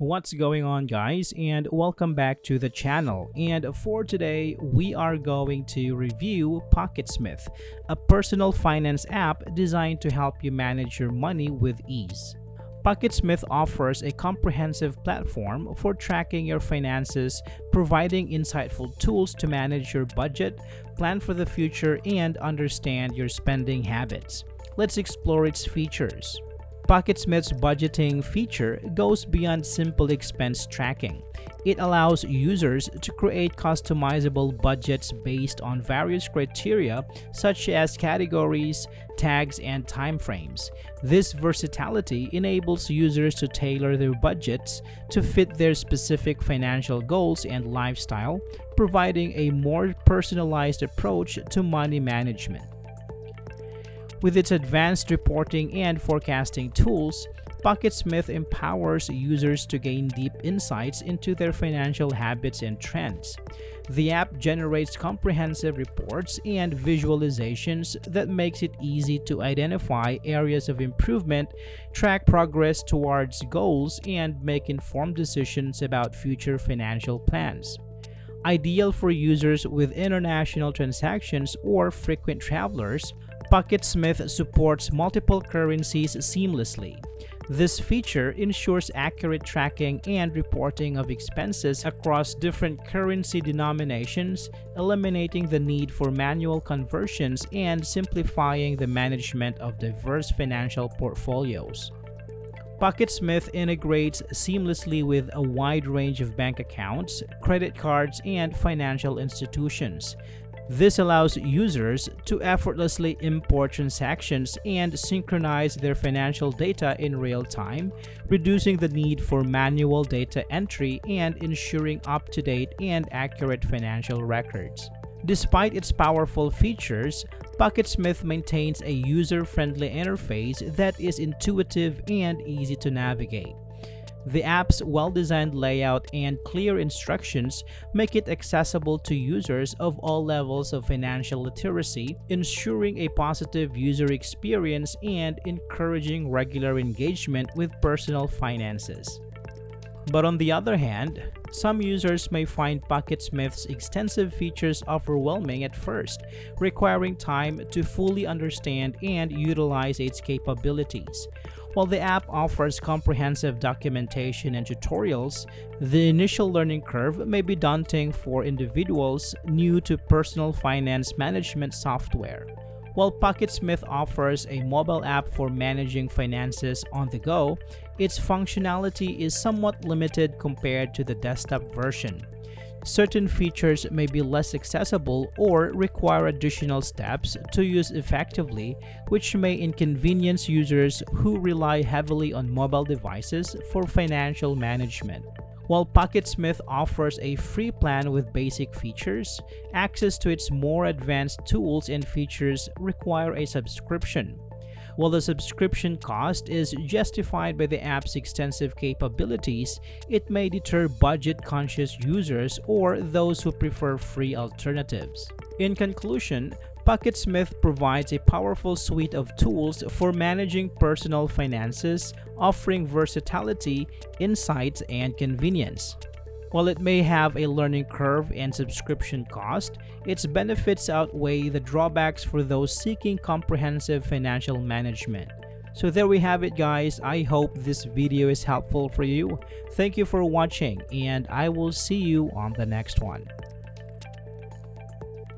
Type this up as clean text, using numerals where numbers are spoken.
What's going on, guys, and welcome back to the channel. And for today we are going to review PocketSmith, a personal finance app designed to help you manage your money with ease. PocketSmith offers a comprehensive platform for tracking your finances, providing insightful tools to manage your budget, plan for the future, and understand your spending habits. Let's explore its features. PocketSmith's budgeting feature goes beyond simple expense tracking. It allows users to create customizable budgets based on various criteria such as categories, tags, and timeframes. This versatility enables users to tailor their budgets to fit their specific financial goals and lifestyle, providing a more personalized approach to money management. With its advanced reporting and forecasting tools, PocketSmith empowers users to gain deep insights into their financial habits and trends. The app generates comprehensive reports and visualizations that makes it easy to identify areas of improvement, track progress towards goals, and make informed decisions about future financial plans. Ideal for users with international transactions or frequent travelers, PocketSmith supports multiple currencies seamlessly. This feature ensures accurate tracking and reporting of expenses across different currency denominations, eliminating the need for manual conversions and simplifying the management of diverse financial portfolios. PocketSmith integrates seamlessly with a wide range of bank accounts, credit cards, and financial institutions. This allows users to effortlessly import transactions and synchronize their financial data in real time, reducing the need for manual data entry and ensuring up-to-date and accurate financial records. Despite its powerful features, PocketSmith maintains a user-friendly interface that is intuitive and easy to navigate. The app's well-designed layout and clear instructions make it accessible to users of all levels of financial literacy, ensuring a positive user experience and encouraging regular engagement with personal finances. But on the other hand, some users may find PocketSmith's extensive features overwhelming at first, requiring time to fully understand and utilize its capabilities. While the app offers comprehensive documentation and tutorials, the initial learning curve may be daunting for individuals new to personal finance management software. While PocketSmith offers a mobile app for managing finances on the go, its functionality is somewhat limited compared to the desktop version. Certain features may be less accessible or require additional steps to use effectively, which may inconvenience users who rely heavily on mobile devices for financial management. While PocketSmith offers a free plan with basic features, access to its more advanced tools and features require a subscription. While the subscription cost is justified by the app's extensive capabilities, it may deter budget-conscious users or those who prefer free alternatives. In conclusion, PocketSmith provides a powerful suite of tools for managing personal finances, offering versatility, insights, and convenience. While it may have a learning curve and subscription cost, its benefits outweigh the drawbacks for those seeking comprehensive financial management. So there we have it, guys. I hope this video is helpful for you. Thank you for watching, and I will see you on the next one.